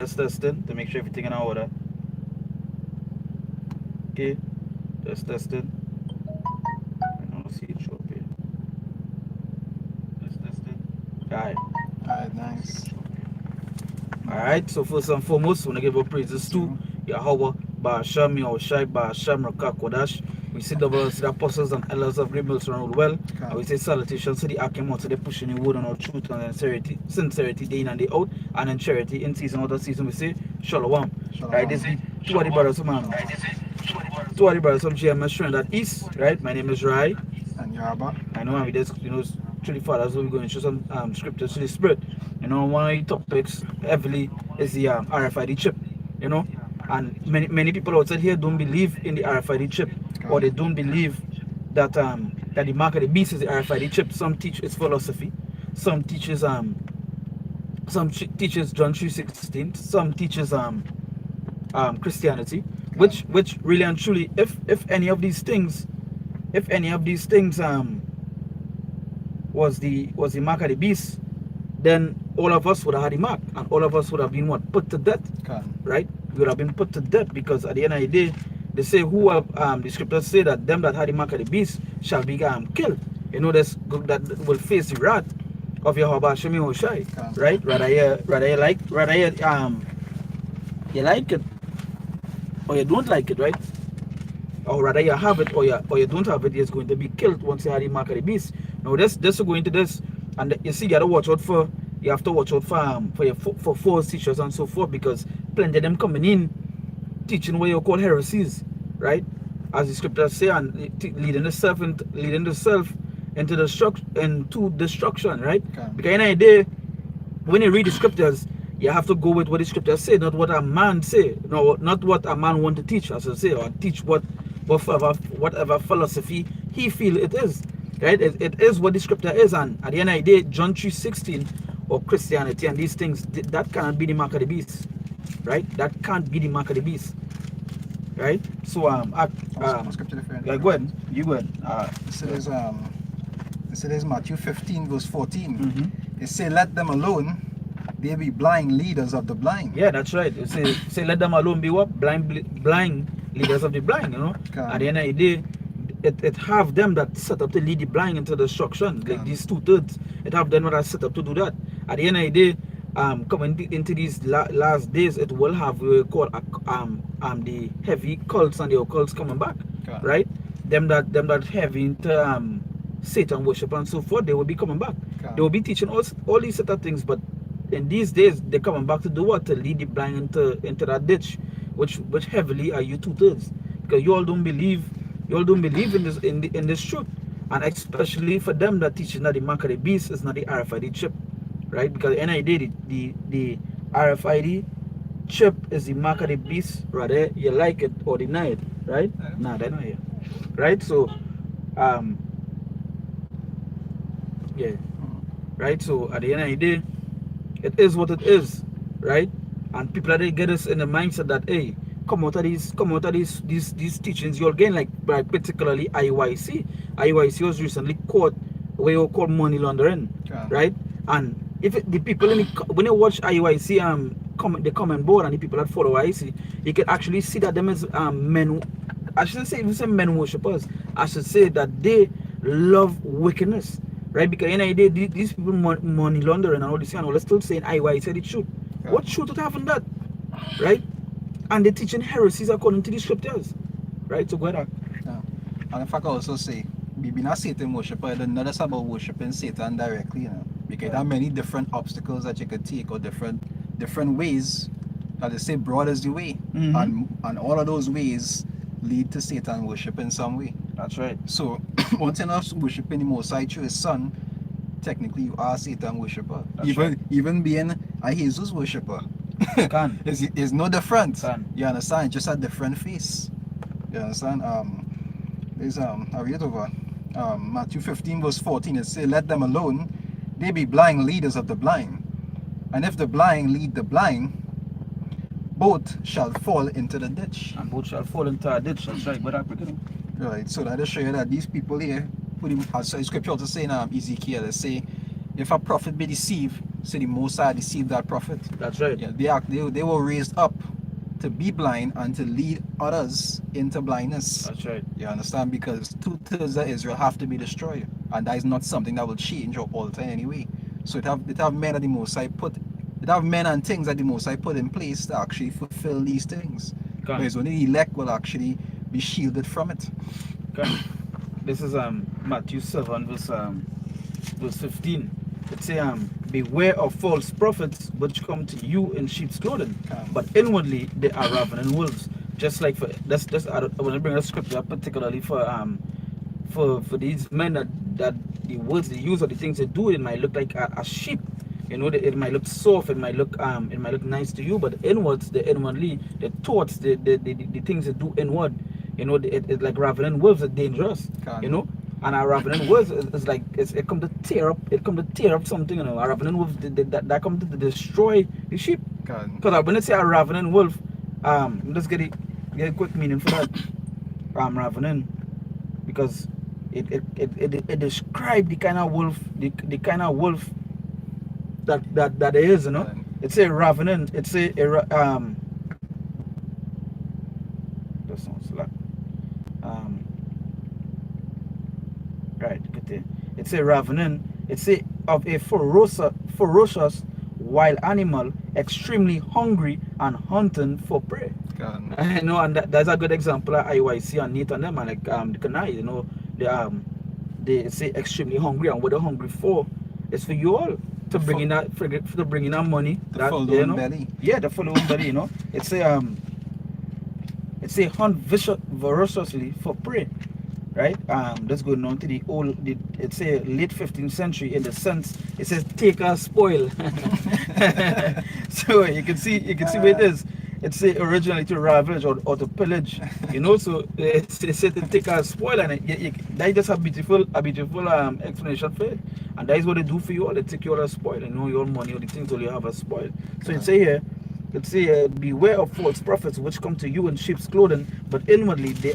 Just testing to make sure everything in order. Okay, just testing. I don't see it show up here. Just testing. Alright. Alright, nice. Alright, so first and foremost, I want to give our praises to Yahweh, Ba'asham, Yahushai, Ba'asham, Rakak, Kodash. We see the apostles and elders of Great Mills around well. And we say salutations to the Akim, to the pushing the word and our truth and sincerity day in and day out, and in charity in season out of season. We say Shalom. Right, this is two of the brothers from two of the brothers from GMS Strand that East. Right, my name is Rai. And Yarba. I know we just through the fathers we're going to show some scriptures to the spirit. One of the topics heavily is the RFID chip. And many people outside here don't believe in the RFID chip, or they don't believe that that the mark of the beast is the RFID chip. Some teach it's philosophy, some teaches John 3:16, some teaches Christianity, which really and truly, if any of these things was the mark of the beast, then all of us would have had the mark, and all of us would have been what? Put to death. Right? We would have been put to death, because at the end of the day, they say the scriptures say that them that had the mark of the beast shall be killed. That will face the wrath of Yahweh Shem Yahushai. Right? You like it or you don't like it, right? Or rather you have it or you don't have it, it's going to be killed once you have the mark of the beast. Now this is going to this, and you see you have to watch out for false teachers and so forth, because plenty of them coming in teaching what you call heresies, right? As the scriptures say, and leading the self into destruction, right? Because in a day, when you read the scriptures, you have to go with what the scriptures say, not what a man say, no, not what a man want to teach, as I say, or teach whatever philosophy he feel it is, right? It is what the scripture is, and at the end of the day, John 3:16 or Christianity and these things, that cannot be the mark of the beast, right? That can't be the mark of the beast, right? So go ahead, you go ahead. This is Matthew 15 verse 14. It say, let them alone, they be blind leaders of the blind. Yeah, that's right. It say let them alone be what? Blind leaders of the blind, At the end of the day, it have them that set up to lead the blind into destruction. Like these 2/3, it have them that are set up to do that. At the end of the day, coming into these last days, it will have what we call the heavy cults and the occults coming back, right? Them that heavy into Satan worship and so forth, they will be coming back. They will be teaching all these set of things, but in these days they're coming back to do what? To lead the blind into that ditch, which heavily are you 2/3, because you all don't believe in this truth, and especially for them that teaching that the mark of the beast is not the RFID chip, right? Because at the end of the day, the RFID chip is the mark of the beast, rather you like it or deny it, right? Nah, they're not here, right? So yeah, right? So at the end of the day, it is what it is, right? And people that get us in the mindset that, hey, come out of these teachings, you'll gain, like particularly IYC. IYC was recently caught where you call money laundering, right? And if the people when you watch IYC the comment board, and the people that follow IYC, you can actually see that them as men. I shouldn't say even say men worshippers. I should say that they love wickedness, right? Because these people money laundering and all this, and all, they're still saying IYC the truth. What truth would have in that, right? And they're teaching heresies according to the scriptures, right? So go ahead. And if I can also say, we be not Satan worshiper, then not just about worshiping Satan directly, because there are many different obstacles that you could take, or different ways that they say broad is the way, and all of those ways lead to Satan worship in some way. That's right. So once you're not worshiping the Most High through His Son, technically you are Satan worshiper. Even being a Jesus worshiper is no different. You understand? Just a different face. You understand? I read over Matthew 15 verse 14. It says, let them alone, they be blind leaders of the blind, and if the blind lead the blind, both shall fall into the ditch. And both shall fall into a ditch. That's right. But right. So that is show you that these people here, as scripture also say in Ezekiel, they say, if a prophet be deceived, So the Most High deceived that prophet. That's right. Yeah, they were raised up to be blind and to lead others into blindness. That's right. You understand? Because 2/3 of Israel have to be destroyed, and that is not something that will change or alter anyway. So it have men that the Most High it have men and things that the Most High put in place to actually fulfill these things. But it's only the elect will actually be shielded from it. This is Matthew 7 verse 15. It say beware of false prophets which come to you in sheep's clothing, but inwardly they are ravening wolves. Just like I want to bring a scripture particularly for these men that the words they use or the things they do, it might look like a sheep. You know, it might look soft, it might look nice to you, but inwardly, the thoughts, the things they do inward, you know, it's like ravening wolves are dangerous. You know, and a ravening wolves is like it come to tear up something. You know, a ravening wolf that come to destroy the sheep. Because when I say a ravening wolf, let's get a quick meaning for that. Ravening, because it describes the kind of wolf, the kind of wolf that there is, you know. It's a ravening. It's a that sounds like right. It's a ravening. It's a of a ferocious wild animal, extremely hungry and hunting for prey. You know, and that's a good example of IYC and Nate and them, and like the Kanai, you know, they say extremely hungry, and what they're hungry for is for you all to bring in that money, that you know, belly. Yeah, the full belly, you know. It's a hunt voraciously for prey, right? Let's go on to it's a late 15th century in the sense it says take or spoil. So you can see where it is. It's originally to ravage or to pillage, you know. So it's said to take or spoil, and that is a beautiful explanation for it. And that is what they do for you all. They take you all as spoil, you know, your money or the things all you have as spoil. So it say here, beware of false prophets which come to you in sheep's clothing, but inwardly they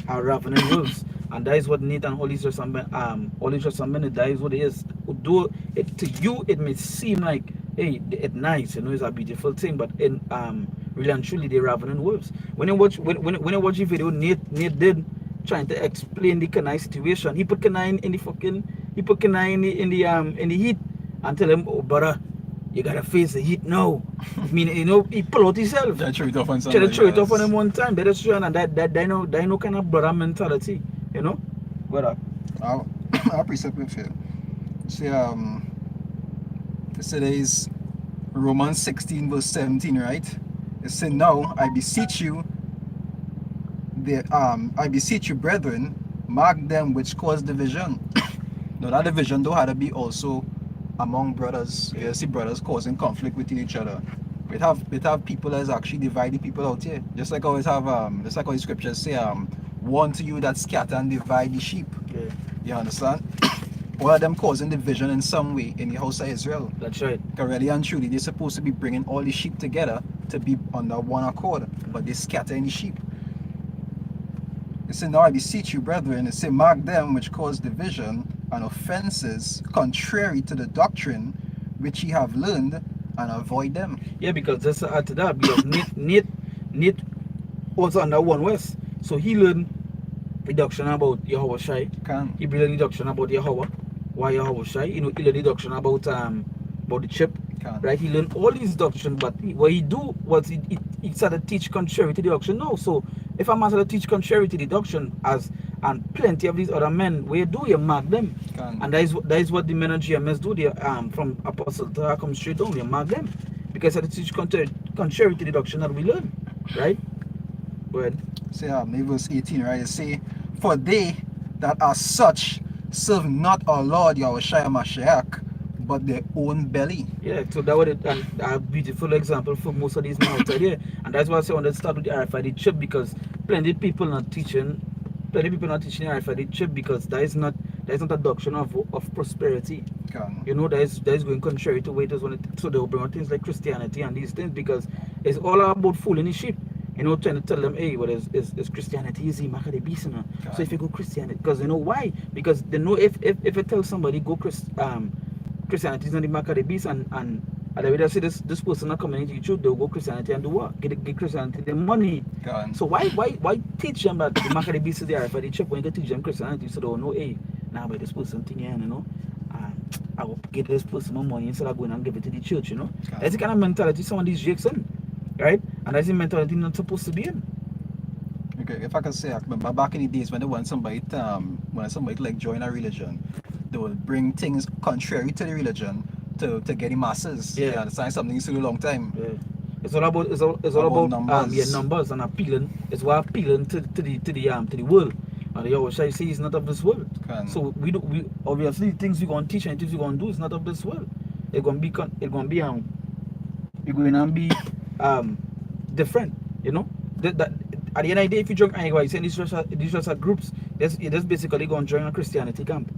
are ravening wolves. And that is what Nathan Holy Testament, that is what it is. Though to you it may seem like, hey, it's nice, you know, it's a beautiful thing, but in really and truly they're ravening wolves. When I watch the video Nate did trying to explain the Kanai situation, he put Kanai in the heat and tell him, oh brother, you gotta face the heat now. I mean, you know, he pull out himself. They throw it off on somebody. Throw it off on him one time. That is true, and that they know kind of brother mentality, you know. What up? I'll precept with you. See, there is Romans 16 verse 17, right? It said, now I beseech you, brethren, mark them which cause division. Now that division though had to be also among brothers. You see brothers causing conflict within each other. We have people that's actually dividing people out here. Just like always have just like how the scriptures say, one to you that scatter and divide the sheep. Okay. You understand? All of them causing division in some way in the house of Israel. That's right. Because really and truly they're supposed to be bringing all the sheep together to be under one accord, but they scatter in the sheep. It said, now I beseech you, brethren, it said, mark them which cause division and offenses contrary to the doctrine which ye have learned, and avoid them. Yeah, because just to add to that, because Nate was under One West, so he learned deduction about Yahweh Shai. He learned deduction about Yahweh, why Yahweh Shai. You know, he learned deduction about the chip. Right? He learned all these doctrines, but what he do was he started to teach contrary to the doctrine. No, so if a man started to teach contrary to the doctrine, and plenty of these other men, where do you mark them? And that is what the men of GMS do. They from Apostle to come straight down, you mark them, because they teach contrary to the doctrine that we learn, right? Go ahead. Say verse 18, right? It say, for they that are such serve not our Lord Yahushua Mashiach, but their own belly. Yeah, so that was a beautiful example for most of these men outside here. And that's why I say I want to start with the RFID chip, because plenty of people not teaching the RFID chip, because that is not a doctrine of prosperity. You know, that is going contrary to what it is when so they'll bring on things like Christianity and these things, because it's all about fooling the sheep. You know, trying to tell them, hey, what is Christianity easy, mark the beast, you know. So if you go Christianity, because you know why? Because they know if you tell somebody go Christianity is not the mark of the beast, and the way they say this person not coming into the truth, they'll go Christianity and do what? Get Christianity the money. So why teach them that the mark of the beast is there for the chip when you teach them Christianity so they'll know, hey, now by this person thing here, you know, I will get this person more money instead of going and give it to the church, you know. That's the kind of mentality some of these jakes in, right? And that's the mentality not supposed to be in. Okay, if I can say, I remember back in the days when they want somebody to like join a religion, they will bring things contrary to the religion to get the masses. Yeah, you understand? Something used to do a long time. Yeah. It's all about numbers. Numbers and appealing. It's what appealing to the world. And they always say it's not of this world. So we obviously things we're gonna teach and things we're gonna do is not of this world. It's gonna be different, you know. That at the end of the day, if you join anyway, saying these just are groups, that's basically going to join a Christianity camp.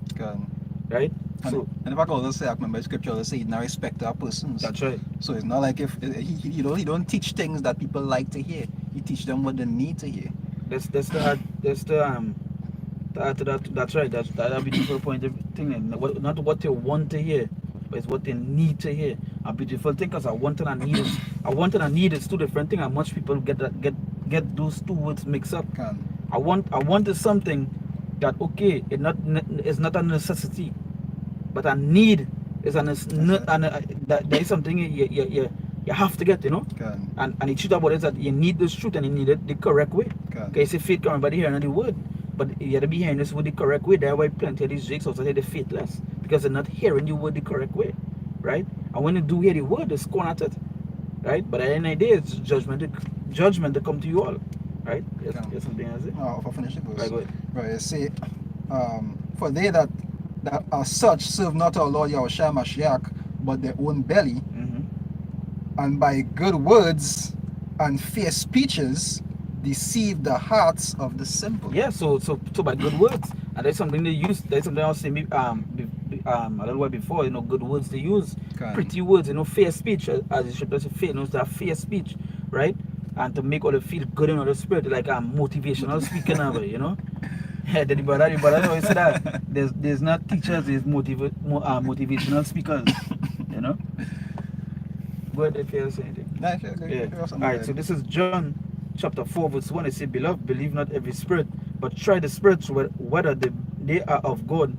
Right? And if I can also say, I remember scripture also say, now respect our persons. That's right. So it's not like if he don't teach things that people like to hear. He teach them what they need to hear. That's right. That's a beautiful point of thing. Not what they want to hear, but it's what they need to hear. A beautiful thing, because I want and I need is two different things, and much people get those two words mixed up. I want is something that it's not a necessity, but a need is that there is something you have to get, you know. And the truth about it is that you need this truth and you need it the correct way. Okay, say faith coming by the hearing of the word, but you have to be hearing this word the correct way. That's why plenty of these jakes also say they're faithless, because they're not hearing the word the correct way, right? And when you do hear the word, they scorn at it, right? But at the end of the day, it's judgment to come to you all, right? Yes, something else. Oh, for finish the verse. Right, go ahead. Right, it say, for they that are such serve not our Lord Yahushua Mashiach, but their own belly, and by good words and fair speeches deceive the hearts of the simple. Yeah, so by good words, and there's something they use. There's something else a little while before, you know, good words they use, pretty words, you know, fair speech, as the scripture says, fair, you know, that fair speech, right? And to make all feel good in the spirit, like motivational speaking of it, you know. The brother always say that there's not teachers, there's motivational speakers, you know. Go ahead if you say anything. Yeah. Alright, so this is John chapter 4 verse 1. It says, beloved, believe not every spirit, but try the spirits whether they are of God,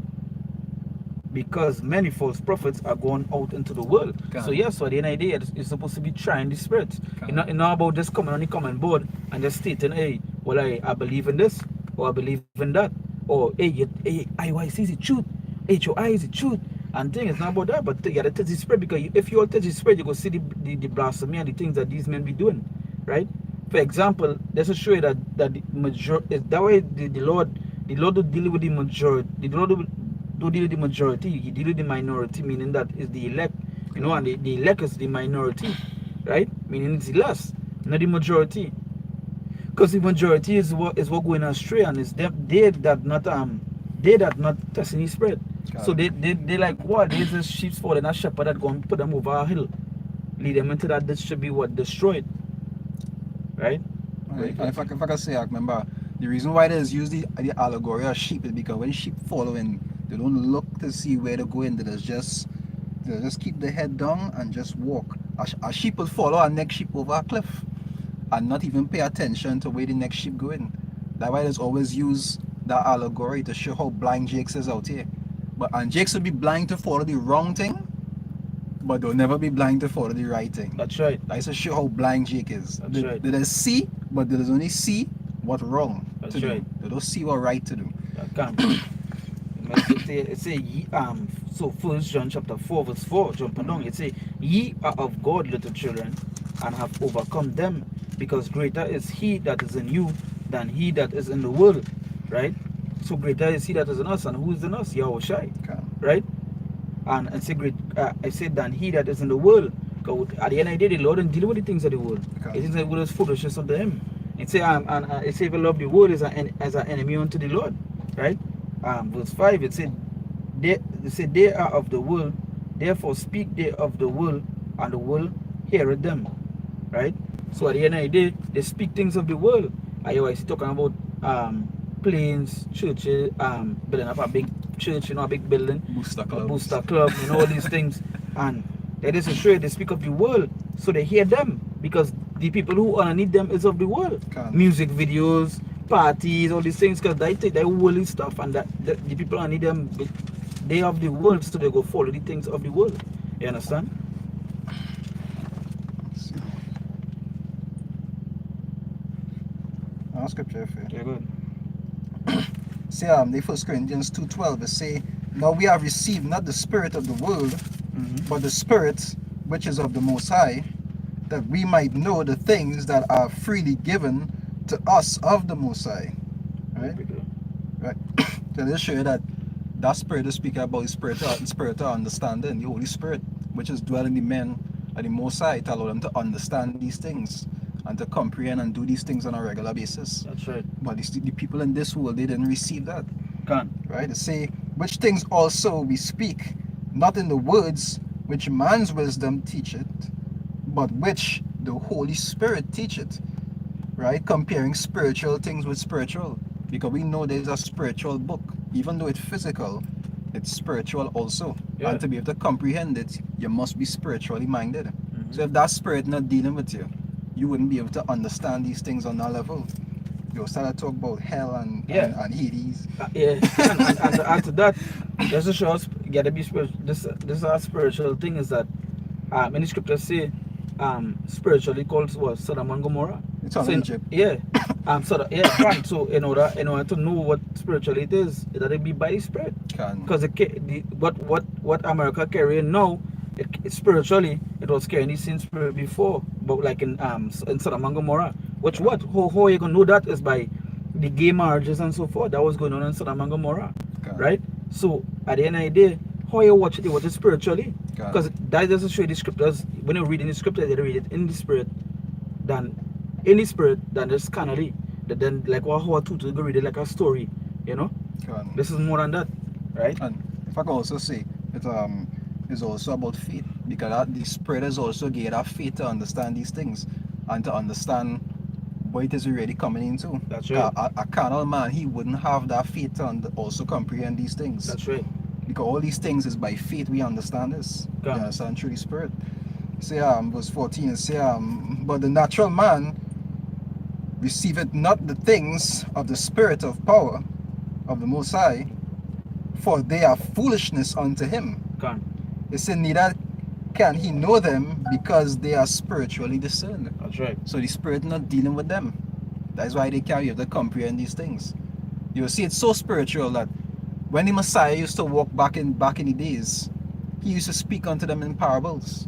because many false prophets are going out into the world. So yes, so at the end of the day, it's supposed to be trying the spirits. It's not about just coming on the common board and just stating, hey, well, I believe in this, or I believe in that, or hey, IYC is the truth, HOI is the truth, and thing. It's not about that, but you gotta touch the spirit, because if you all touch the spirit, you go see the blasphemy and the things that these men be doing, right? For example, there's a show you that the majority, that way the Lord will deal with the majority. The Lord don't deal with the majority, he deal with the minority, meaning that is the elect, you know, and the elect is the minority, right? Meaning it's the less, not the majority. Because the majority is what going astray, and it's they that not testing the spirit. So they like what? There's a sheep falling, a shepherd that go and put them over a hill, lead them into that this should be what? Destroyed. Right? If I can say, I remember the reason why they use the allegory of sheep is because when sheep following, they don't look to see where they're going. They just keep the head down and just walk. A sheep will follow a next sheep over a cliff and not even pay attention to where the next sheep going. That's why there's always use that allegory to show how blind Jakes is out here. And Jakes will be blind to follow the wrong thing, but they'll never be blind to follow the right thing. That's right. That's to show how blind Jake is. That's right. They see, but they only see what wrong to do. They don't see what right to do. That can't be. It say so 1 John chapter 4 verse 4, jumping down, it say, ye are of God, little children, and have overcome them, because greater is he that is in you than he that is in the world, right? So greater is he that is in us, and who is in us? Yahushua, right? And I say I said than he that is in the world. Because at the end of the day, the Lord didn't deal with the things of the world. It is the world is foolishness unto him. It say it say if you love the world as an enemy unto the Lord, right? Verse 5, it said they are of the world, therefore speak they of the world, and the world heareth them, right? So at the end of the day, they speak things of the world. I always talking about planes, churches, building up a big church, a big building, Booster a club. booster club, all these things. And it is a show they speak of the world, so they hear them because the people who underneath them is of the world. Music videos, parties, all these things, because they take their worldly stuff, and that the people underneath them, they of the world, so they go follow the things of the world. You understand? Scripture. Yeah, good. Say the 1 Corinthians 2:12 it say, now we have received not the spirit of the world, but the Spirit which is of the Most High, that we might know the things that are freely given to us of the Most High. Right? Right. So they show you that spirit is speaking about the spiritual understanding, the Holy Spirit, which is dwelling in the men of the Most High, to allow them to understand these things and to comprehend and do these things on a regular basis. That's right. But the people in this world, they didn't receive that. Can't. Right? They say, which things also we speak, not in the words which man's wisdom teacheth, but which the Holy Spirit teacheth. Right? Comparing spiritual things with spiritual. Because we know there's a spiritual book. Even though it's physical, it's spiritual also. Yeah. And to be able to comprehend it, you must be spiritually minded. So if that spirit not dealing with you, you wouldn't be able to understand these things on that level. You'll start to talk about hell and Hades. And to add to that, just to show us, gotta be spiritual. This our spiritual thing is that in the scriptures say spiritually called what Sodom and Gomorrah. It's on Egypt. Yeah. Right. So in order to know what spiritually it is, it ought be by the Spirit. Because what America carrying now, spiritually it was carrying the same spirit before, but like in Sodom and Gomorrah. How you gonna know that is by the gay marriages and so forth that was going on in Sodom and Gomorrah, right? So at the end of the day, how you watch it spiritually, because that doesn't show the scriptures. When you read in the scriptures, they read it in the spirit, than just carnally. Then like how a tutor go read it like a story, This is more than that, right? And if I can also say it is also about faith, because the spirit is also gave that faith to understand these things and to understand what it is really coming into. That's right. A carnal man, he wouldn't have that faith to also comprehend these things. That's right. Because all these things is by faith we understand this. You understand through the spirit. Say verse 14 and say but the natural man receiveth not the things of the spirit of power of the Most High, for they are foolishness unto him. It said neither can he know them, because they are spiritually discerned. That's right. So the spirit not dealing with them. That's why they can't be able to comprehend these things. You see, it's so spiritual that when the Messiah used to walk back in the days, he used to speak unto them in parables.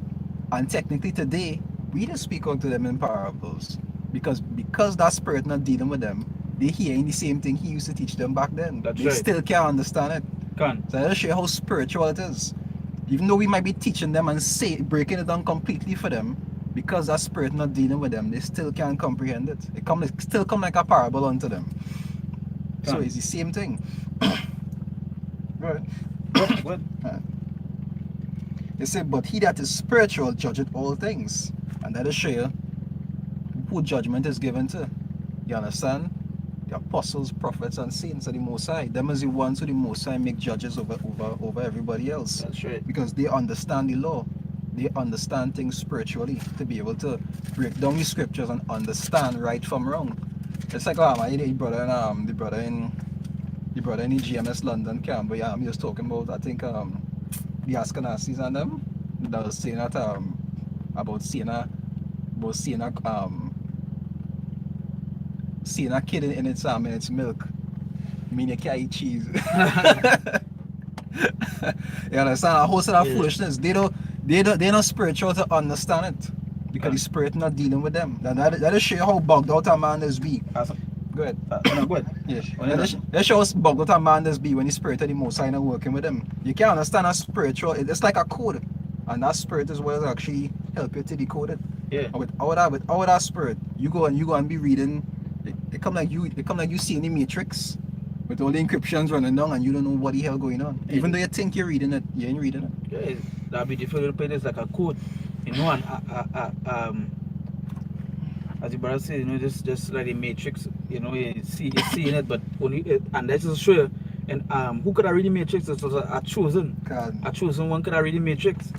And technically today, we just speak unto them in parables. Because that spirit not dealing with them, they hearing the same thing he used to teach them back then. They still can't understand it. So that'll show you how spiritual it is. Even though we might be teaching them and breaking it down completely for them, because that spirit not dealing with them, they still can't comprehend it. It still come like a parable unto them. So it's the same thing. Right. What? They say, but he that is spiritual judgeth all things. And that'll show you who judgment is given to. You understand? The apostles, prophets, and saints of the Most High. Them is the ones who the Most High make judges over everybody else. That's right. Because they understand the law. They understand things spiritually to be able to break down the scriptures and understand right from wrong. It's like the brother in the GMS London camp, but he was talking about, I think the Ashkenazis and them that was saying that about seeing a kid in its milk, mean you can't eat cheese. You understand? A whole set of foolishness. They're not spiritual to understand it, because the spirit not dealing with them. That show you how bugged out a man is be. Go ahead. Go ahead. Yeah. That shows how bugged out a man is be when the spirit of the Most High not working with them. You can't understand a spiritual. It's like a code, and that spirit is what actually help you to decode it. Yeah. And with all that spirit, you go and be reading. It come like you see in the Matrix, with all the encryptions running down, and you don't know what the hell going on. Even though you think you're reading it, you ain't reading it. Yeah, that'd be difficult to put it like a code, and as the brother said, just like the Matrix, you see it, but only and that's just show you And who could I read the matrix? This was a chosen. A chosen one could I read the matrix.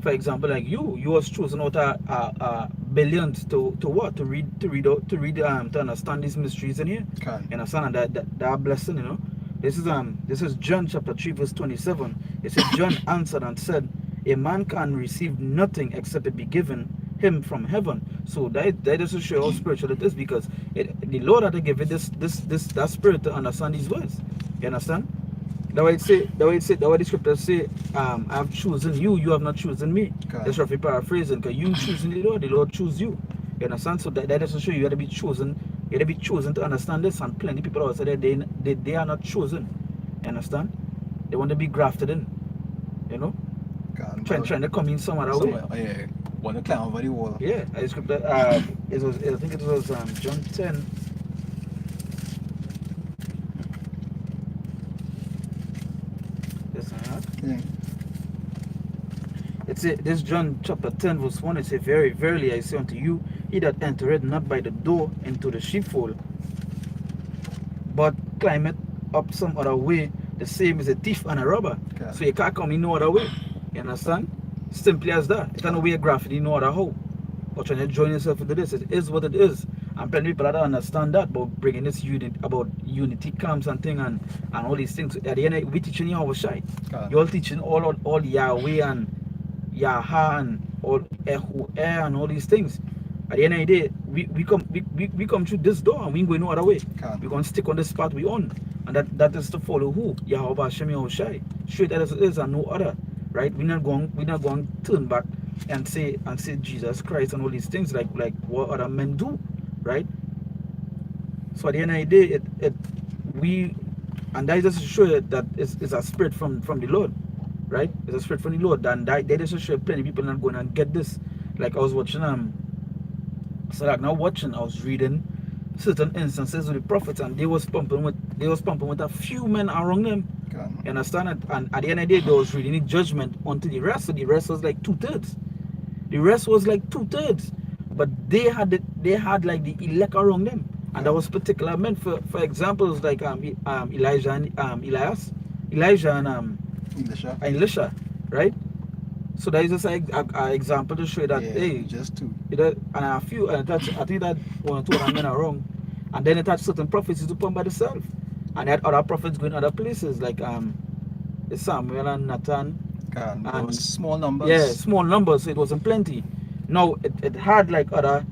For example, like you was chosen out of billions to what? To understand these mysteries in here. You understand? And that blessing, you know. This is John chapter 3 verse 27. It says John answered and said, a man can receive nothing except it be given him from heaven. So that is to show how spiritual it is, because the Lord had to give it that spirit to understand these words. You understand? The way the scriptures say, I have chosen you, you have not chosen me. That's roughly paraphrasing, because you choosing the Lord choose you. You understand? So that is to show you have to be chosen. You have to be chosen to understand this, and plenty of people outside there, they are not chosen. You understand? They want to be grafted in. You know? Trying to come in some other way. Yeah. Want to climb over the wall. Yeah, I scripted I think it was John 10. Yeah. This John chapter 10 verse 1, it says, very verily I say unto you, he that entereth not by the door into the sheepfold, but climbeth up some other way, the same is a thief and a robber. So you can't come in no other way. You understand? Simply as that. You can't way graffiti no other how. But trying to join yourself into this, it is what it is. And plenty of people that don't understand that, but bringing this about unity camps and thing and all these things. At the end, we teaching you how to shine. You're all teaching all Yahweh and Yaha and all Ehu and all these things. At the end of the day, we come through this door and we ain't going no other way. We're going to stick on the spot we on. And that is to follow who? Yahweh Hashem Yahushai. Straight as it is and no other. Right? We're not going to turn back and say Jesus Christ and all these things like what other men do. Right? So at the end of the day, and that is just to show that it's a spirit from the Lord. Right? It's a spirit from the Lord. And that just to show plenty of people not going to get this. Like I was watching so like now watching, I was reading certain instances of the prophets, and they was pumping with a few men around them. You understand it? And at the end of the day, they was reading the judgment unto the rest. So the rest was like 2/3. The rest was like 2/3. But they had like the elect around them. And that was particular men. For examples like Elijah and Elijah and Elisha, right? So that is just an example to show that just two. And a few, I think that 1 or 2 men are wrong. And then it had certain prophecies to come by themselves. And they had other prophets going other places like Samuel and Nathan. And small numbers. Yeah, small numbers, so it wasn't plenty. Now it had like other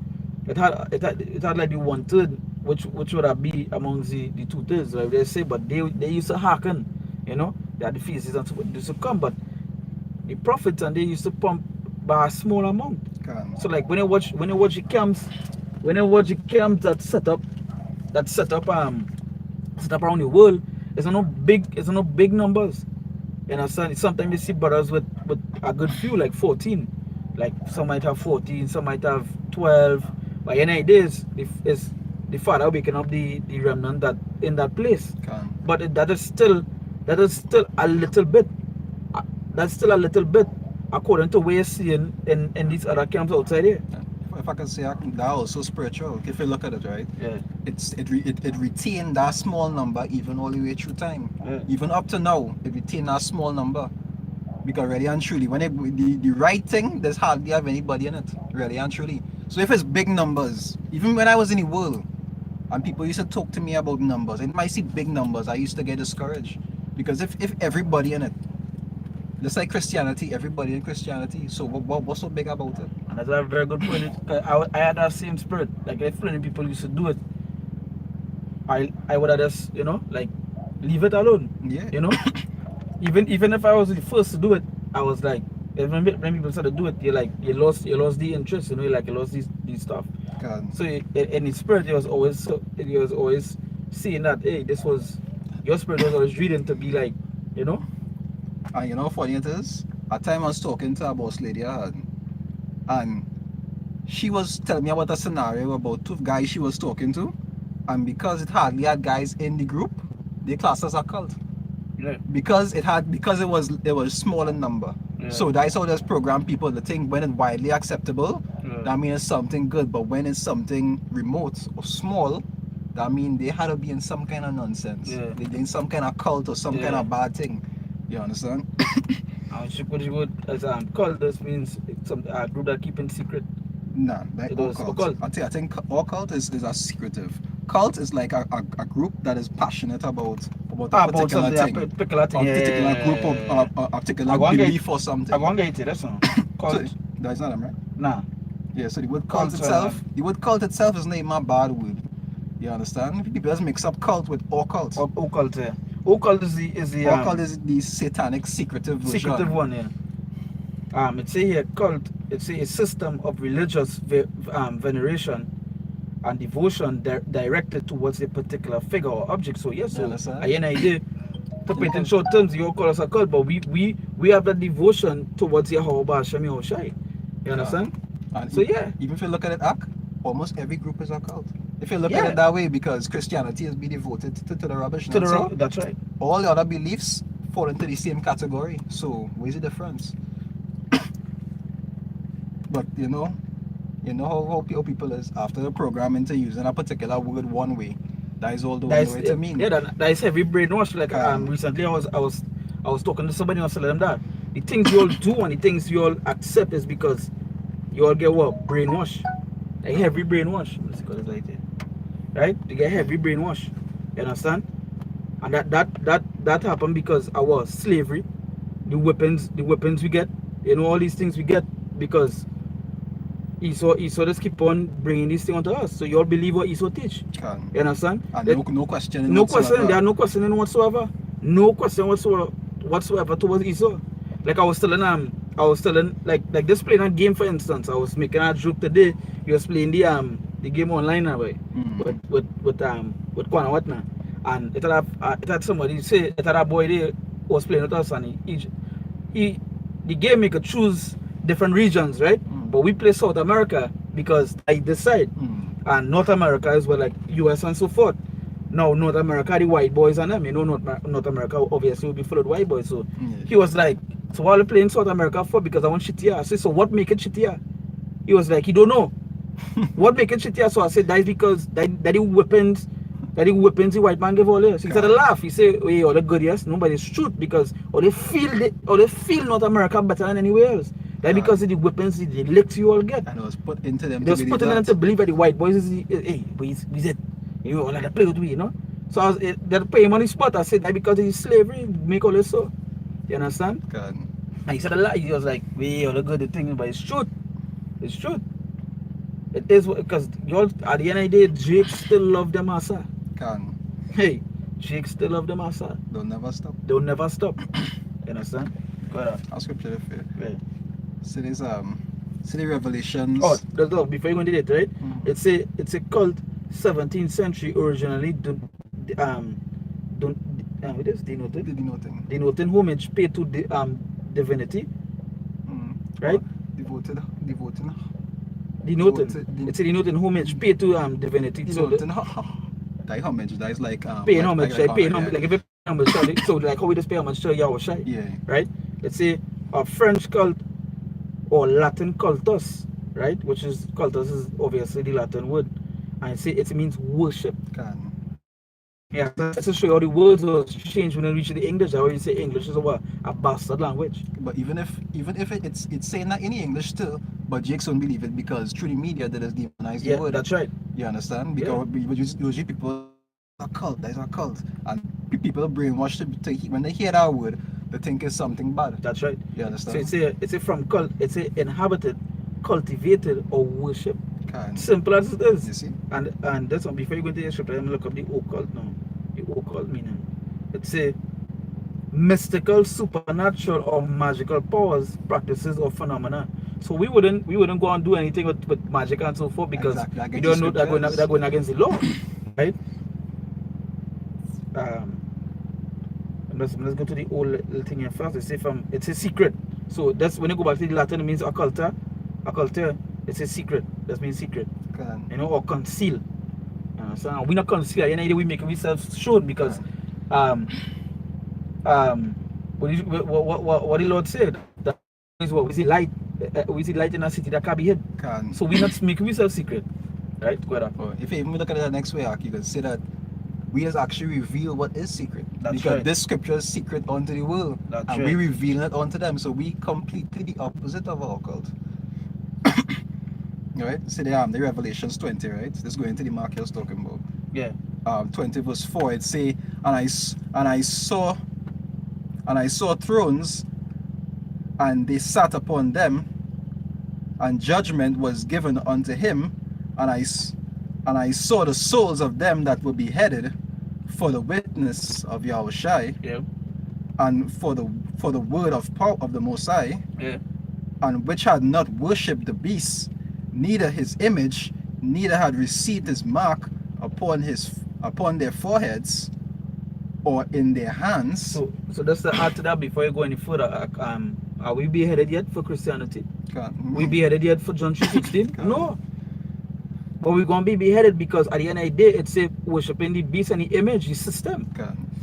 it had like the 1/3, which would have be amongst the 2/3, like they say, but they used to hearken, you know, they had the feasts and so forth used to come, but the prophets and they used to pump by a small amount. So like when you watch the camps that set up around the world, it's no big numbers. You understand? Sometimes you see brothers with a good few, like 14. Like some might have 14, some might have 12. But in the days, it's the Father waking up the remnant that in that place. But that is still a little bit. That's still a little bit according to what you're seeing in these other camps outside here. If I can say that also spiritual, if you look at it, right? Yeah. It retained that small number even all the way through time. Yeah. Even up to now, it retained that small number. Because really and truly, when the right thing, there's hardly have anybody in it. Really and truly. So if it's big numbers, even when I was in the world, and people used to talk to me about numbers, and I see big numbers, I used to get discouraged. Because if everybody in it, just like Christianity, everybody in Christianity, so what's so big about it? And that's a very good point. I had that same spirit. Like if plenty people used to do it, I would have just, you know, like leave it alone. Yeah. You know? even if I was the first to do it, I was like, when people started to do it, you lost the interest, you know, like you lost these stuff. So in his spirit, he was always seeing that, hey, your spirit was always reading to be like, you know. And you know how funny it is? At time I was talking to a boss lady I had, and she was telling me about a scenario about 2 guys she was talking to, and because it hardly had guys in the group, they classed as a cult. Yeah. Because it was small in number. Yeah. So that's how there's program people to think when it's widely acceptable, that means it's something good, but when it's something remote or small, that mean they had to be in some kind of nonsense. Yeah. They in some kind of cult or some kind of bad thing. You understand? What you would as cult, this means it's some group that keeping secret. Nah, like It was occult. I think occult is a secretive. Cult is like a group that is passionate about a particular thing. A particular thing. A particular group of a particular belief or something. I won't get it, that's all. Cult. So, that's not them, right? Nah. Yeah, so the word cult itself, is not even a bad word. You understand? People just mix up cult with occult. Occult, yeah. Occult is the occult is the satanic secretive version. Secretive one, yeah. It's a cult. It's a system of religious veneration and devotion directed towards a particular figure or object. So yes, so I have an idea. To put it in short terms, you call us a cult, but we have that devotion towards Yahweh Shemi Oshai. You understand? And so yeah. Even if you look at it, almost every group is a cult. If you look at it that way, because Christianity is be devoted to the rubbish. That's right. All the other beliefs fall into the same category. So where's the difference? But you know how people is after the program into using a particular word one way. That is all the way to mean. Yeah, that is heavy brainwash. Like recently I was talking to somebody and I was telling them that the things you all do and the things you all accept is because you all get what? Brainwash. Like heavy brainwash. Let's call it like that. Right? You get heavy brainwash. You understand? And that happened because our slavery, the weapons we get, all these things we get because Esau just keep on bringing this thing onto us. So you all believe what Esau teach. You understand? And no questioning. No questioning. There are no questioning whatsoever. No question whatsoever towards Esau. Like I was telling like this playing a game, for instance. I was making a joke today. He was playing the game online now, right? With Kwana Watna. And it had somebody say it had a boy there who was playing with us, and the game maker choose different regions, right? But we play South America because I decide. And North America is where like US and so forth. Now North America, the white boys and them, North America obviously will be full of white boys. So he was like, so why are you playing South America for? Because I want shittier. I said, so what make it shittier? He was like, he don't know. What make it shittier? So I said, that is because that the weapons the white man give all this. He said, laugh. He said, hey, all the good, yes, nobody's shoot because they feel North America better than anywhere else. That because the weapons, the licks you all get. And it was put into them. It was put in them to believe that the white boys is, hey, we it. You all like to play with we, So I was that pay him on the spot. I said that because it's slavery, make all this so. You understand? God. And he said a lot. He was like, we all the good thing, but it's true. It's true. It is because you all at the end of the day, Jake still love the massa. Can. Hey, Jake still love the massa. Don't never stop. Don't never stop. You understand? Go ahead. I'll scripture if you. Right. So there's the Revelations. Oh, before you go into it, right? It's a cult, 17th century originally. What is denoting homage paid to the divinity, right? Devoting. It's a denoting homage paid to divinity. So that homage, that is like paying homage, like paying homage, like if you pay homage, so like how we just pay homage to Yahweh Shai. Yeah. Right? It's a French cult or Latin cultus, right? Which is cultus is obviously the Latin word, and it means worship. Yeah, that's to show you how the words will change when they reach the English. I always say English is a bastard language. But even if it's saying that in English too, but Jakes don't believe it because through the media that has demonized the word. Yeah, that's right. You understand? Because usually people are cult, that is a cult, and people are brainwashed when they hear that word, they think it's something bad. That's right. You understand? So it's a from cult. It's a inhabited, cultivated, or worship. Simple as it is. You see? And that's one. Before you go into the scripture, I'm gonna look up the occult now. The occult meaning. It's a mystical, supernatural, or magical powers, practices, or phenomena. So we wouldn't go and do anything with magic and so forth because we don't know that going against the law, right? Let's go to the old little thing here first. It's a secret. So that's when you go back to the Latin, it means occulta. Occulta, it's a secret. That means secret. Or conceal. So we not conceal. We make ourselves shown because what the Lord said, that is what we see light. We see light in a city that can't be hid. So we not making ourselves secret. Right? Go ahead. If you even look at it the next way, you can say that we has actually revealed what is secret. That's because right. this scripture is secret unto the world. That's and right. we revealing it unto them. So we completely the opposite of our cult. Right? See the Revelations 20, right? Let's go into the mark I was talking about. Yeah. 20 verse 4, it say, and I saw thrones, and they sat upon them, and judgment was given unto him, and I saw the souls of them that were beheaded for the witness of Yahushai, Yeah. and for the word of power of the Most High, Yeah. and which had not worshipped the beast, neither his image, neither had received his mark upon their foreheads or in their hands. So just to add to that before you go any further, are we beheaded yet for Christianity? We beheaded yet for John 3:16? No. But we're gonna be beheaded because at the end of the day, it's a worshiping the beast and the image, the system.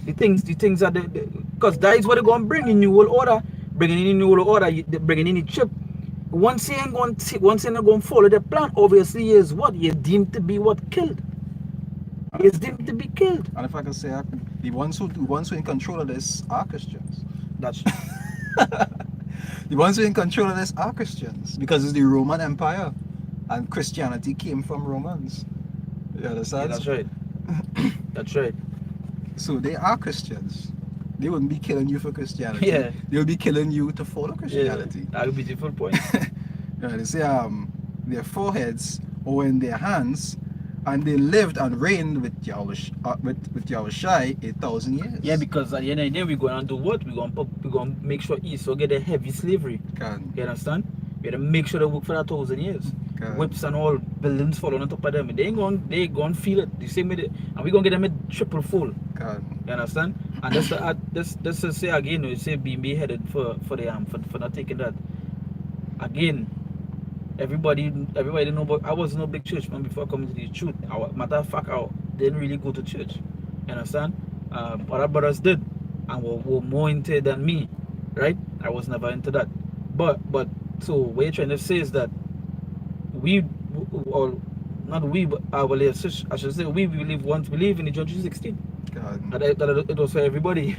The things are because that is what they're gonna bring in New World Order, bringing in New World Order, bringing in the chip. Once you're not going to follow the plan, obviously is what you're deemed to be what killed. It's deemed to be killed. And if I can say, the ones who in control of this are Christians. That's the ones who in control of this are Christians, because it's the Roman Empire, and Christianity came from Romans. You understand? Yeah, that's right. That's right. So they are Christians. They wouldn't be killing you for Christianity. Yeah. They'll be killing you to follow Christianity. Yeah, that's a beautiful point. They say their foreheads or in their hands, and they lived and reigned with Yahushai 1,000 years. Yeah, because at the end of the day, we're going to do what? We're going to make sure Esau get a heavy slavery. You understand? We got to make sure they work for that 1,000 years. Whips and all, buildings falling on top of them. They going to feel it the same way. And we're going to get them a triple full. You understand? And just to say again, you say being beheaded for not taking that. Again, everybody know, but I was no big church man before coming to the truth. Matter of fact, I didn't really go to church. You understand? Other brothers did, and were more into it than me, right? I was never into that. But so what you're trying to say is that we, or not we, but I should say we want to believe in the John 3:16. That it was for everybody.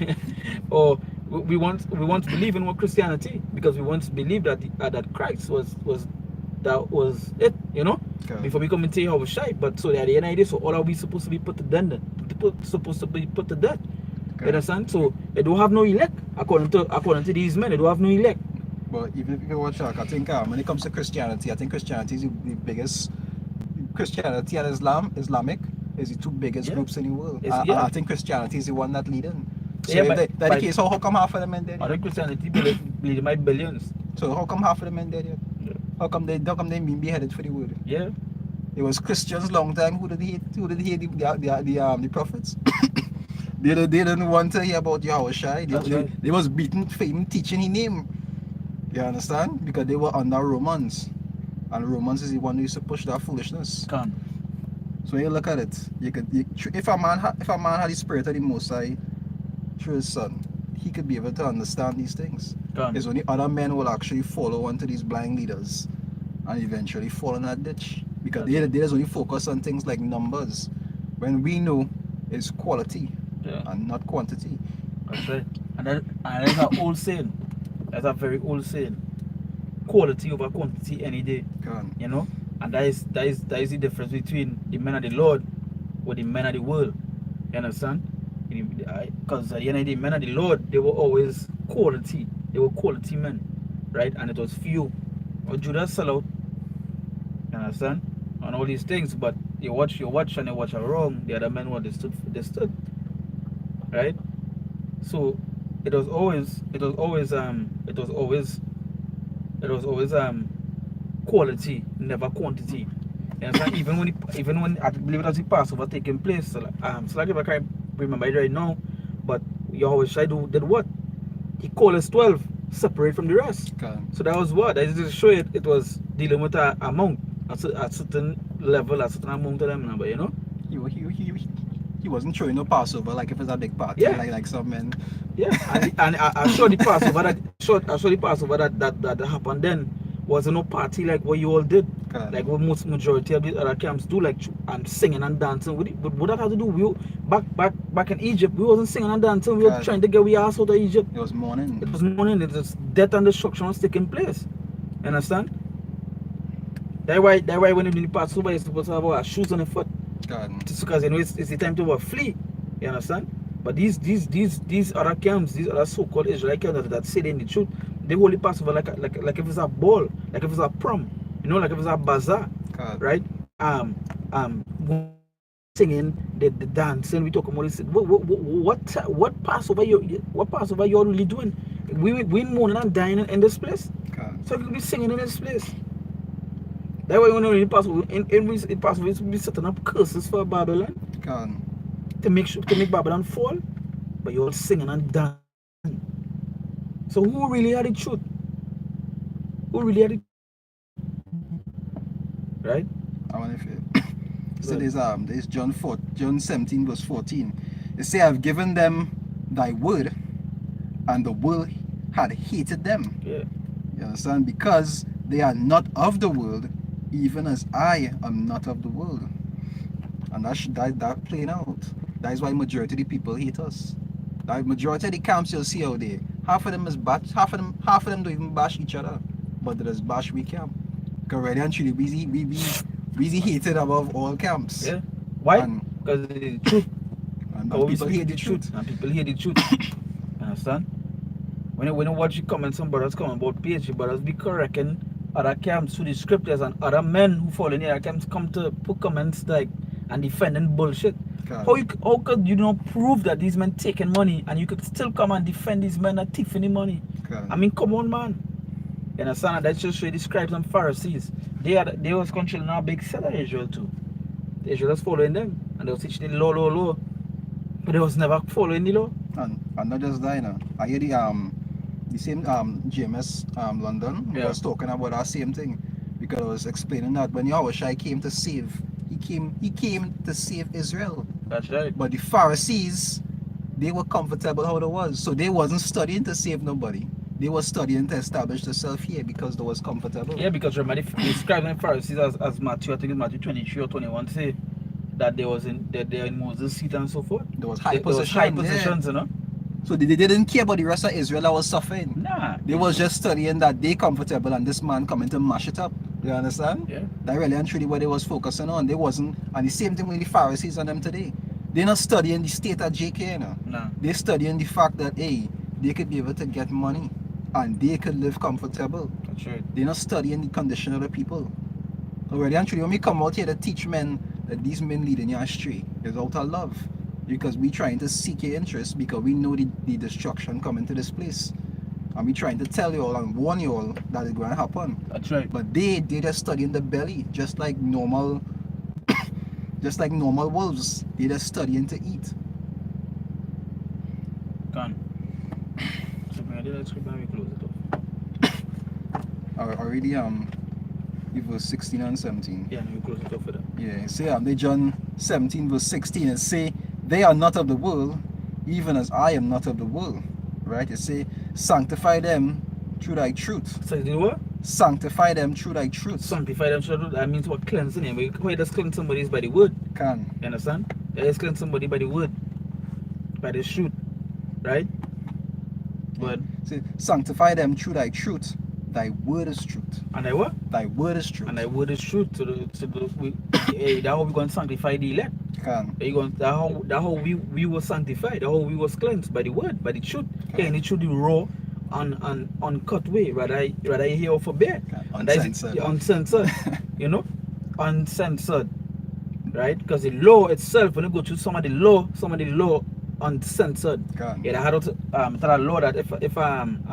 Or we want to believe in what Christianity, because we want to believe that that Christ was it, you know, before we come and tell you how we shy. But so at the end of the day, so all are we supposed to be put to death? You understand? So they don't have no elect according to these men. They don't have no elect. But even if you watch, I think when it comes to Christianity, I think Christianity is the biggest. Christianity and Islamic is the two biggest groups in the world. I think Christianity is the one that leading. So yeah, that's the case. How come half of them in there? I think Christianity believe my billions. So how come half of them in there? Yeah. How come they being beheaded for the word? Yeah. It was Christians long time who did hate the prophets. they didn't want to hear about Yahushai. They was beaten for him teaching his name. You understand? Because they were under Romans. And Romans is the one who used to push that foolishness. So when you look at it, if a man had the spirit of the Most High through his son, he could be able to understand these things. It's only other men will actually follow onto these blind leaders and eventually fall in that ditch. Because they just only focus on things like numbers, when we know it's quality and not quantity. That's right. And that's an old saying. That's a very old saying. Quality over quantity any day. You know? And that is the difference between the men of the Lord with the men of the world. You understand? Because at the end of the day, men of the Lord, they were always quality. They were quality men. Right? And it was few. Or Judas sell out. You understand? And all these things, but you watch and you watch wrong, the other men were they stood. Right? So it was always quality, never quantity. And so even when I believe it was the Passover taking place, so like if I can't remember it right now, but Yahushua did what? He called us 12, separate from the rest. So that was what? That is to show it was dealing with a amount, a certain level, a certain amount of them number, you know? He wasn't showing no Passover like if it's a big party, like some men. Yeah, and I saw the Passover that happened then wasn't no party like what you all did. Like what most majority of the other camps do, like singing and dancing. But what that had to do? Back in Egypt, we wasn't singing and dancing. We were trying to get we ass out of Egypt. It was mourning. It was mourning. It was death and destruction was taking place. You understand? That's why when you pass over, you're supposed to have our shoes on the foot. Just because you know it's the time to flee. You understand? But these other camps, these other so-called Israelite camps that say they need the truth, they only pass over like if it's a ball, like if it's a prom, you know, like if it's a bazaar, right? Singing, the dancing, we talk about this. What Passover you're really doing? We mourning and dying in this place, so you will be singing in this place. That's why when you Passover, in Passover, we be setting up curses for Babylon. To make Babylon fall, but you're singing and dancing. So who really had the truth? Who really had it? Right? I want to so there's John 17 verse 14. It say, I've given them thy word, and the world had hated them. Yeah. You understand? Because they are not of the world, even as I am not of the world. And that playing out. That is why majority of the people hate us. The majority of the camps you'll see out there, half of them is bash, half of them don't even bash each other, but there is bash we camp. Because really and truly we hated above all camps. Yeah. Why? Because it's the truth. And people hate the truth. And people hate the truth. Understand? When you watch the comments, some brothers come about PhD brothers be correcting other camps through the scriptures, and other men who fall in the other camps come to put comments like and defending bullshit. How could you not prove that these men taking money and you could still come and defend these men that thieving the money? I mean, come on, man. You understand? That just show the scribes and Pharisees. They was controlling our big set of Israel too. The Israelites following them, and they was teaching the law, but they was never following the law. And not just that, you know. I hear the same James London was talking about that same thing, because I was explaining that when Yahushua came to save, he came to save Israel. That's right. But the Pharisees, they were comfortable how it was, so they wasn't studying to save nobody. They were studying to establish themselves here because they was comfortable. Yeah, because remember the scribes and Pharisees, as Matthew, I think it's Matthew 23 or 21, say that they're in Moses' seat and so forth. There was high positions, you know. So they didn't care about the rest of Israel that was suffering. Nah. They was just studying that they comfortable and this man coming to mash it up. You understand? Yeah. That really and truly what they was focusing on. They wasn't, and the same thing with the Pharisees and them today. They're not studying the state of JK, you know. Nah. They're studying the fact that, hey, they could be able to get money and they could live comfortable. That's right. They're not studying the condition of the people. Already and truly, when we come out here to teach men that these men leading you astray, it's out of love. Because we trying to seek your interest, because we know the destruction coming to this place. And we trying to tell you all and warn you all that it's going to happen. That's right. But they just studying the belly, just like normal wolves. They just studying to eat. Gone. So let's close it off. Already it was 16 and 17. Yeah, we close it off for that. Yeah, say they John 17 verse 16 and say, they are not of the world, even as I am not of the world. Right? It say, sanctify them through thy truth. So you know what? Sanctify them through thy truth. Sanctify them through thy truth. That means what? Cleansing them. Why does cleanse somebody is by the word? You understand? That is cleanse somebody by the word, by the truth, right? But say, sanctify them through thy truth. Thy word is truth. And thy what? Thy word is truth. And thy word is truth. That's how we going to sanctify the elect. That's how we were sanctified. That's how we was cleansed by the word, by the truth. And it should be raw and uncut way. Rather hear or forbear. Uncensored. Uncensored. You know? Uncensored. Right? Because the law itself, when you go through some of the law uncensored. Yeah, I had to tell a law that if a man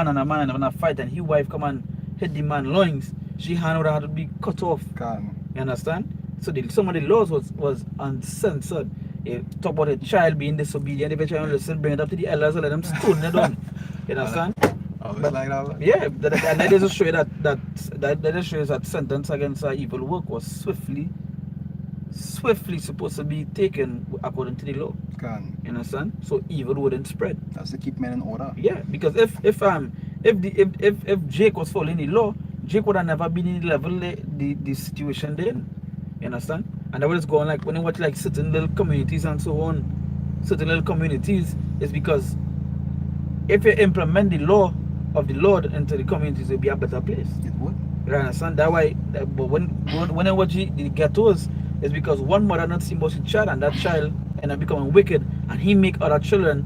and a man in a fight and his wife come and hit the man loins, she hand would have to be cut off. You understand? So some of the laws was uncensored. You talk about a child being disobedient, if a child listen, bring it up to the elders and let them stone it down. You understand? But like that. Yeah, and that just show you that just shows that sentence against evil work was swiftly supposed to be taken according to the law. You understand? So evil wouldn't spread. That's to keep men in order. Yeah, because if Jake was following the law, Jake would have never been in the level the situation then. You understand? And that was going like when you watch like certain little communities and so on, certain little communities is because if you implement the law of the Lord into the communities, it'll be a better place. It would. You understand? That why but when I watch the ghettos, it's because one mother not seeing about his child and that child end up becoming wicked and he make other children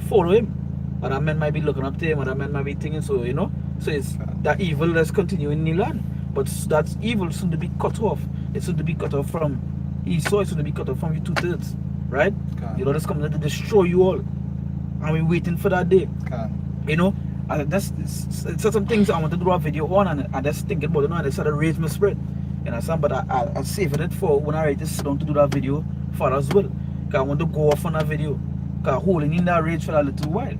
follow him. Other men might be looking up to him, other men might be thinking so, you know. So it's that evil that's continuing in the land. But that evil soon to be cut off. It's soon to be cut off from Esau, it's soon to be cut off from you 2/3. Right? The Lord is coming to destroy you all. And we're waiting for that day. You know? And that's certain things I want to do a video on and I just thinking about it now and I started to raise my spirit. You understand? But I'm saving it for when I ready to sit down to do that video for as well. Because I want to go off on that video. Because holding in that rage for a little while.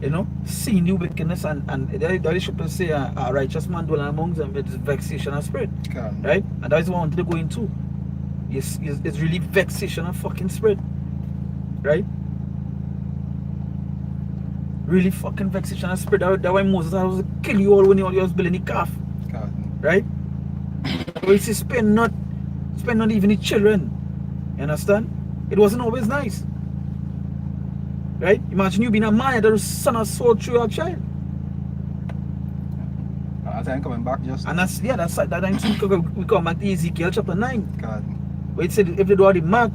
You know, seeing the wickedness and that is to say a righteous man dwelling among them with vexation and spirit. Right? And that is what I wanted to go into. It's really vexation and fucking spirit. Right? Really fucking vexation and spirit. That why Moses was to kill you all when you was building the calf. Right? But you see, spend not even the children. You understand? It wasn't always nice. Right? Imagine you being a man that son or soul through your child. As I'm coming back just. And that's that time we come back to Ezekiel chapter 9. Where it said if they do the mark,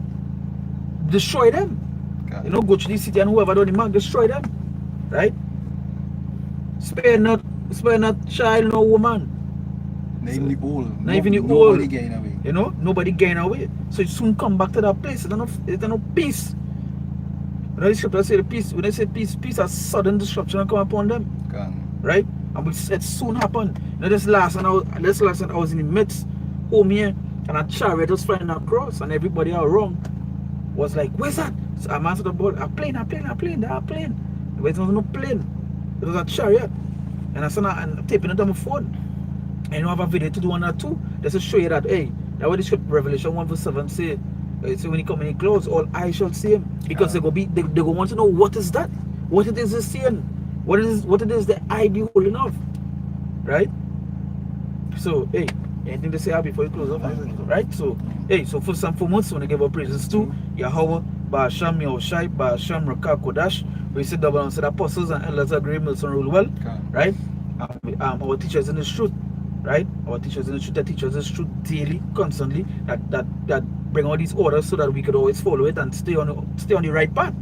destroy them. You know, go to the city and whoever do the mark, destroy them. Right? Spare not child nor woman. Not even the old. Not even the old. Nobody gain away. You know, nobody gain away. So it soon come back to that place. There's no peace. When the scripture say the peace, when they say peace, a sudden destruction will come upon them. Right? And it soon happen. You know, this last night I was in the midst home here and a chariot was flying across and everybody around was like, where's that? So I answered the board, a plane. But it was no plane. It was a chariot. And I started and taping it on my phone. And you know, I have a video to do on that too. Just to show you that, hey, that what the script Revelation 1:7 say. So when he come in close, all eyes shall see him. Because they go want to know what is that? What it is seeing? What it is the eye be holding of. Right? So, hey, anything to say before you close up? Right? So, hey, so first and foremost, when I give our praises to Yahweh, Ba'asham, Yahushai, Ba'asham, Rakah, Kodash, we sit double and said apostles and elders agree, Milson rule well. Right? Our teachers in the truth. Right? Our teachers in the truth, that teachers in the truth daily, constantly, that bring all these orders so that we could always follow it and stay on the right path.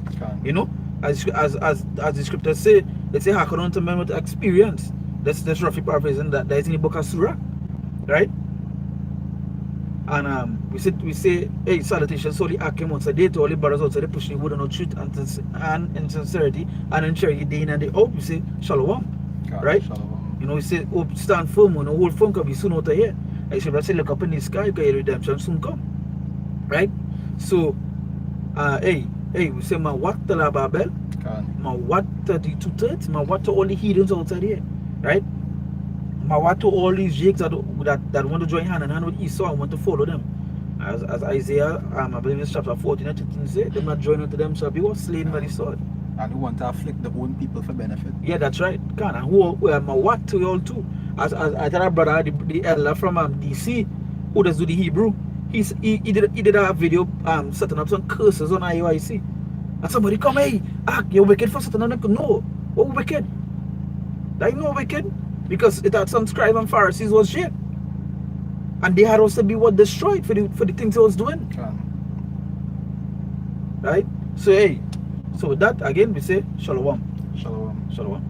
You know, as the scriptures say, they say hearken unto men with experience. That's roughly paraphrasing that is in the book of Surah, right? And we say, hey, salutation solely Akim once a day to all the brothers outside the pushing wood and truth and in sincerity and in charity day in and day out. We say shalom, right? Shalom. You know, we say stand firm, you know, hold firm because we soon out of here. I say look up in the sky because your redemption soon come. Right? So, hey, we say, ma what to la Babel, ma what to the 2/3, ma what to all the heathens outside here, right? Ma what to all these jakes that want to join hand in hand with Esau and want to follow them. As Isaiah, I believe it's chapter 14 and 15 say, them not joining to them shall be slain by the sword. And who want to afflict the own people for benefit. Yeah, that's right. And who ma what to you all too. As I tell our brother, the elder from DC, who does do the Hebrew. He did a video setting up some curses on IUIC. And somebody come, hey, you're wicked for setting up. No, what wicked? That ain't no wicked. Because it had some scribes and Pharisees was shit. And they had also be what destroyed for the things he was doing. Right? So hey, so with that again we say Shalom. Shalom. Shalom.